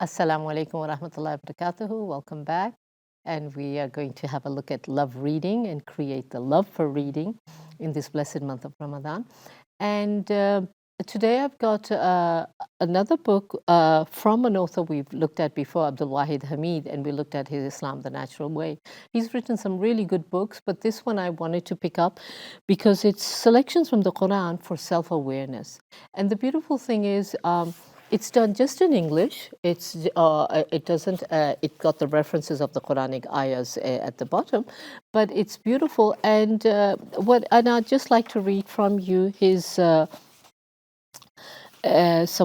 Assalamu alaikum wa rahmatullahi wa barakatuhu. Welcome back. And we are going to have a look at love reading and create the love for reading in this blessed month of Ramadan. And today I've got another book from an author we've looked at before, AWHamid, and we looked at his Islam, the Natural Way. He's written some really good books, but this one I wanted to pick up because it's selections from the Quran for self-awareness. And the beautiful thing is, it's done just in English. It doesn't. It got the references of the Quranic ayahs at the bottom, but it's beautiful. And And I'd just like to read from you his some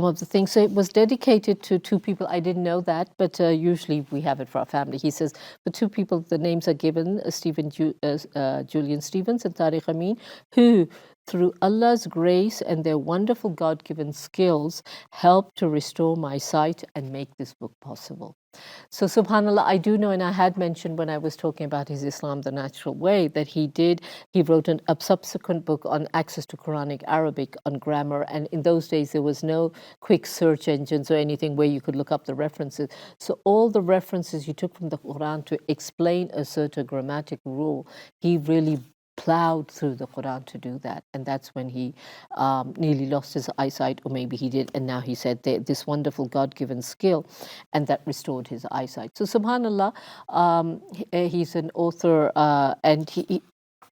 of the things. So it was dedicated to two people. I didn't know that, but usually we have it for our family. He says the two people, the names are given: Julian Stevens and Tariq Amin, who, through Allah's grace and their wonderful God-given skills, helped to restore my sight and make this book possible. So subhanAllah, I do know, and I had mentioned when I was talking about his Islam, the Natural Way, that he wrote a subsequent book on access to Quranic Arabic, on grammar, and in those days there was no quick search engines or anything where you could look up the references. So all the references you took from the Quran to explain a certain grammatic rule, he really plowed through the Quran to do that. And that's when he nearly lost his eyesight, or maybe he did, and now he said this wonderful God-given skill, and that restored his eyesight. So subhanAllah, he's an author, and he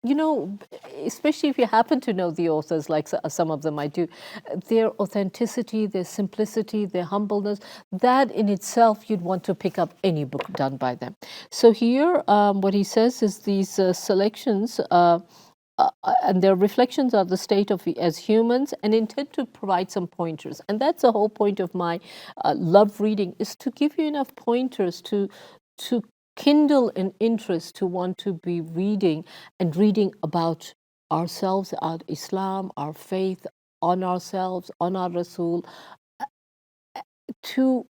you know, especially if you happen to know the authors, like some of them I do, their authenticity, their simplicity, their humbleness, that in itself you'd want to pick up any book done by them. So here, what he says is these selections, and their reflections of the state of as humans, and intend to provide some pointers. And that's the whole point of my love reading, is to give you enough pointers to kindle an interest to want to be reading about ourselves, our Islam, our faith, on ourselves, on our Rasul, to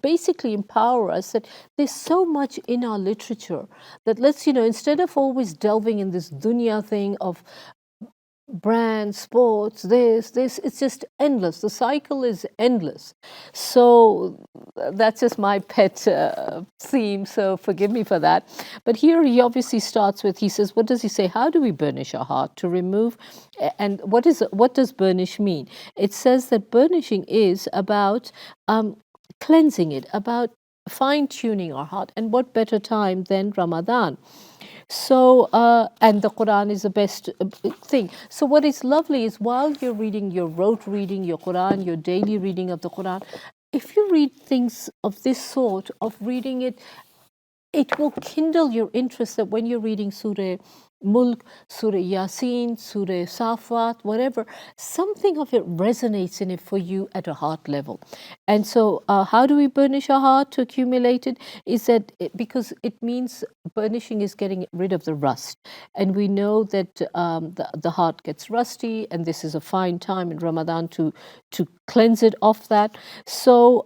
basically empower us that there's so much in our literature that let's, instead of always delving in this dunya thing of brands, sports, this, it's just endless. The cycle is endless. So that's just my pet theme, so forgive me for that. But here he obviously starts with, he says, what does he say? How do we burnish our heart to remove? And what does burnish mean? It says that burnishing is about cleansing it, about fine-tuning our heart. And what better time than Ramadan? So, and the Quran is the best thing. So what is lovely is while you're reading your rote reading, your Quran, your daily reading of the Quran, if you read things of this sort, of reading it, it will kindle your interest that when you're reading Surah Mulk, Surah Yasin, Surah Safat, whatever, something of it resonates in it for you at a heart level. And so how do we burnish our heart to accumulate it? Is that because it means burnishing is getting rid of the rust. And we know that the heart gets rusty, and this is a fine time in Ramadan to cleanse it off that. So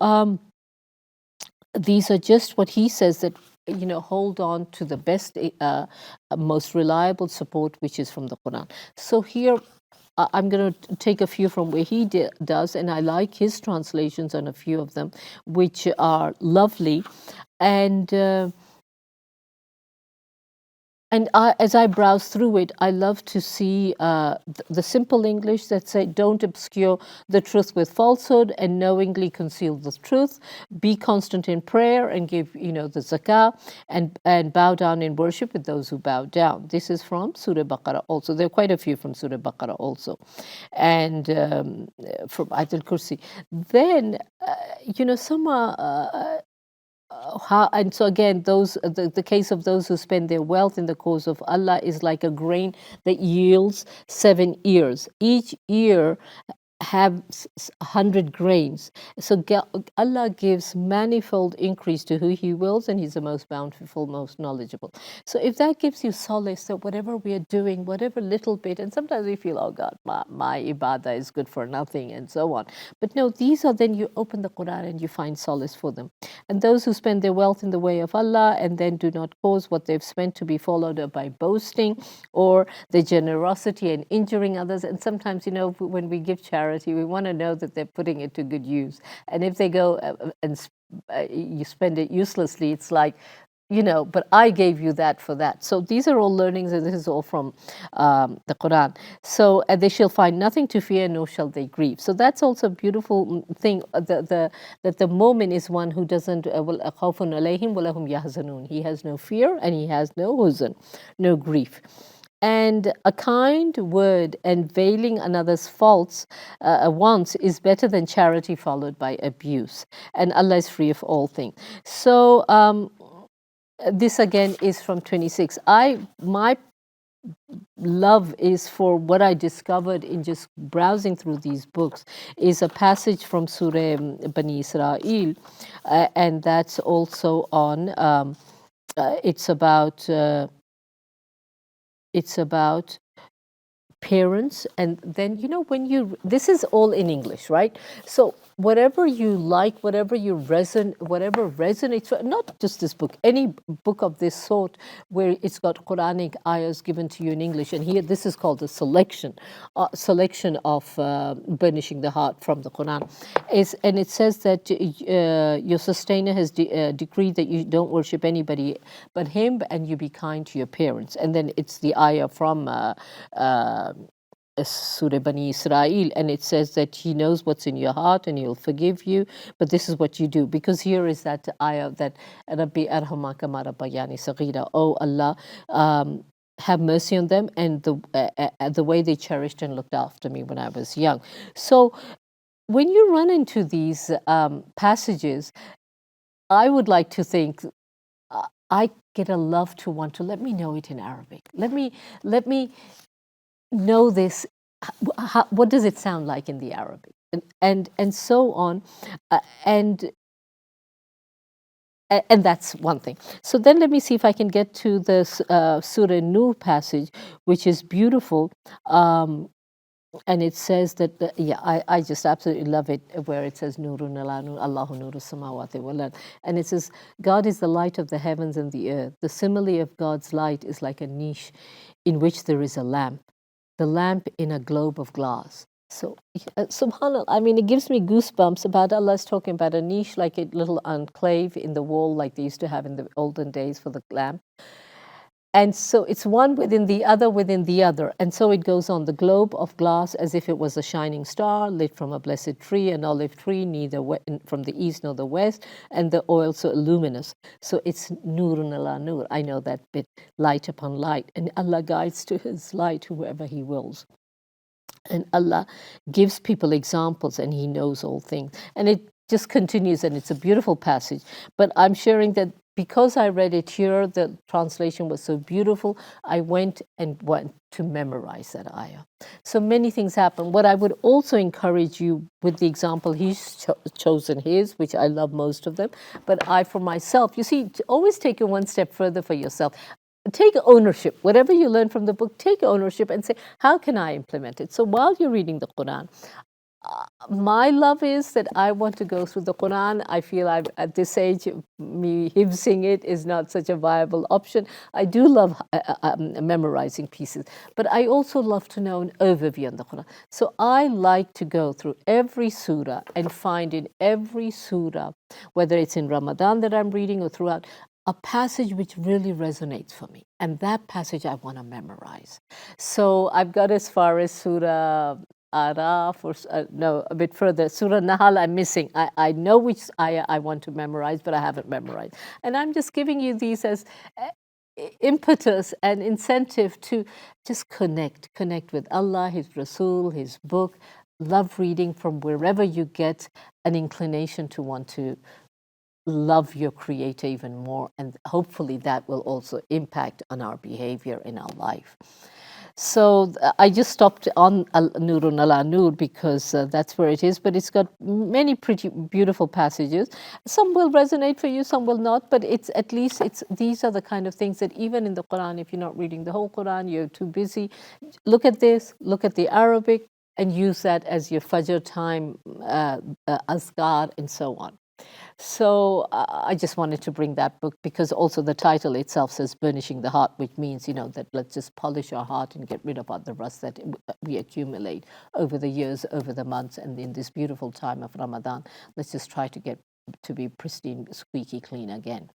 these are just what he says, that hold on to the best, most reliable support, which is from the Quran. So here, I'm going to take a few from where he does, and I like his translations on a few of them, which are lovely. And as I browse through it, I love to see the simple English that say, don't obscure the truth with falsehood and knowingly conceal the truth. Be constant in prayer and give, the zakah, and bow down in worship with those who bow down. This is from Surah Baqarah also. There are quite a few from Surah Baqarah also. And from Ayatul Kursi. Then, some are... and so again, the case of those who spend their wealth in the cause of Allah is like a grain that yields 7 ears. Each ear have 100 grains. So Allah gives manifold increase to who He wills, and He's the most bountiful, most knowledgeable. So if that gives you solace that whatever we are doing, whatever little bit, and sometimes we feel, oh God, my ibadah is good for nothing, and so on. But no, these are, then you open the Quran and you find solace for them. And those who spend their wealth in the way of Allah and then do not cause what they've spent to be followed up by boasting or their generosity and injuring others. And sometimes, when we give charity, we want to know that they're putting it to good use. And if they go and you spend it uselessly, it's like, but I gave you that for that. So these are all learnings, and this is all from the Quran. So they shall find nothing to fear, nor shall they grieve. So that's also a beautiful thing. That the mu'min is one who doesn't khawfun alayhim wa lahum yahzanun. He has no fear and he has no huzn, no grief. And a kind word and veiling another's faults wants is better than charity followed by abuse. And Allah is free of all things. So this again is from 26. My love is for what I discovered in just browsing through these books is a passage from Surah Bani Israel, and that's also on. It's about parents, and then when this is all in English, right? So whatever you like, whatever resonates, not just this book, any book of this sort where it's got Quranic ayahs given to you in English, and here this is called a selection of Burnishing the Heart from the Quran, and it says that your sustainer has decreed that you don't worship anybody but him, and you be kind to your parents. And then it's the ayah from Surah Bani Israel, and it says that He knows what's in your heart and He'll forgive you, but this is what you do. Because here is that ayah that Rabbi arhamaka kama rabbayani saghira, oh Allah, have mercy on them and the way they cherished and looked after me when I was young. So when you run into these passages, I would like to think I get a love to want to let me know it in Arabic. Let me know this. What does it sound like in the Arabic, and so on, and that's one thing. So then let me see if I can get to the Surah Nur passage, which is beautiful. And it says that, I just absolutely love it, where it says, Nurun ala nur, Allahu nuru samawati wal ard. And it says, God is the light of the heavens and the earth. The simile of God's light is like a niche in which there is a lamp, the lamp in a globe of glass. So, subhanAllah, I mean, it gives me goosebumps about Allah's talking about a niche, like a little enclave in the wall, like they used to have in the olden days for the lamp. And so it's one within the other. And so it goes on, the globe of glass as if it was a shining star lit from a blessed tree, an olive tree, neither from the east nor the west, and the oil so luminous. So it's nurun ala nur. I know that bit, light upon light. And Allah guides to His light whoever He wills. And Allah gives people examples, and He knows all things. And it just continues, and it's a beautiful passage. But I'm sharing that because I read it here, the translation was so beautiful, I went to memorize that ayah. So many things happen. What I would also encourage you with the example, he's chosen his, which I love most of them, but I for myself, you see, always take it one step further for yourself. Take ownership. Whatever you learn from the book, take ownership and say, how can I implement it? So while you're reading the Quran, my love is that I want to go through the Quran. I feel at this age, me hifzing it is not such a viable option. I do love memorizing pieces, but I also love to know an overview on the Quran. So I like to go through every surah and find in every surah, whether it's in Ramadan that I'm reading or throughout, a passage which really resonates for me. And that passage I want to memorize. So I've got as far as Surah Araf, or no, a bit further. Surah Nahl I'm missing. I know which ayah I want to memorize, but I haven't memorized. And I'm just giving you these as impetus and incentive to just connect with Allah, His Rasul, His book. Love reading from wherever you get an inclination to want to love your Creator even more, and hopefully that will also impact on our behavior in our life. So I just stopped on Nurun ala Nur because that's where it is, but it's got many pretty beautiful passages. Some will resonate for you, some will not, but it's at least these are the kind of things that even in the Quran, if you're not reading the whole Quran, you're too busy, look at this, look at the Arabic, and use that as your Fajr time, azkar, and so on. So I just wanted to bring that book because also the title itself says Burnishing the Heart, which means, that let's just polish our heart and get rid of all the rust that we accumulate over the years, over the months, and in this beautiful time of Ramadan, let's just try to get to be pristine, squeaky clean again.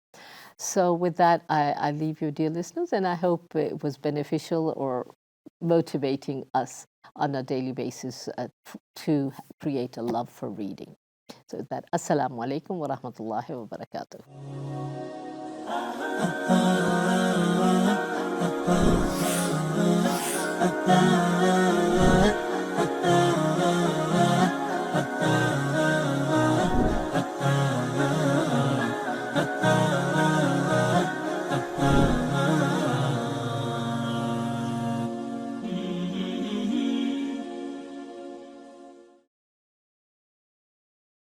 So with that, I leave you, dear listeners, and I hope it was beneficial or motivating us on a daily basis to create a love for reading. So that, Assalamu alaikum wa rahmatullahi wa barakatuh.